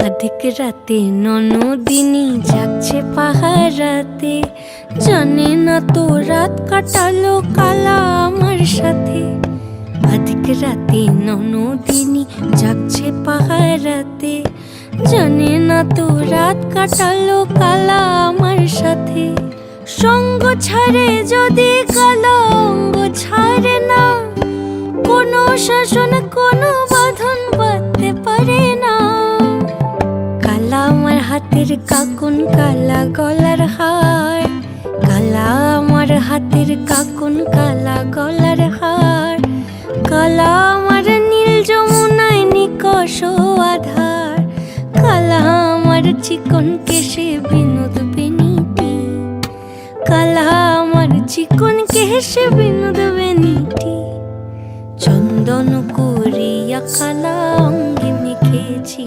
আধিক রাতে ননদিনী যাচ্ছে পাহারাতে, জানে না তো রাত কাটালো কালা আমার সাথে। আধিক রাতে ননদিনী যাচ্ছে পাহারাতে, জানে না তো রাত কাটালো কালা আমার সাথে। সঙ্গ ছাড়ে যদি কালা অঙ্গ ছাড়ে না, কোনো শাসন কোনো বাঁধন বাঁধতে পারে না। কালা আমার হাতের কাকুন কালা গলার হার, কালা আমার হাতের কাকুন কালা গলার হার। কালা আমার নীল যমুনায় নিকষ আধার, কালা আমার চিকন কেশে বিনোদ বেনিটি। কালা আমার চিকন কেশে বিনোদ বেনিটি। চন্দন করিয়া কালা অঙ্গে মেখেছি।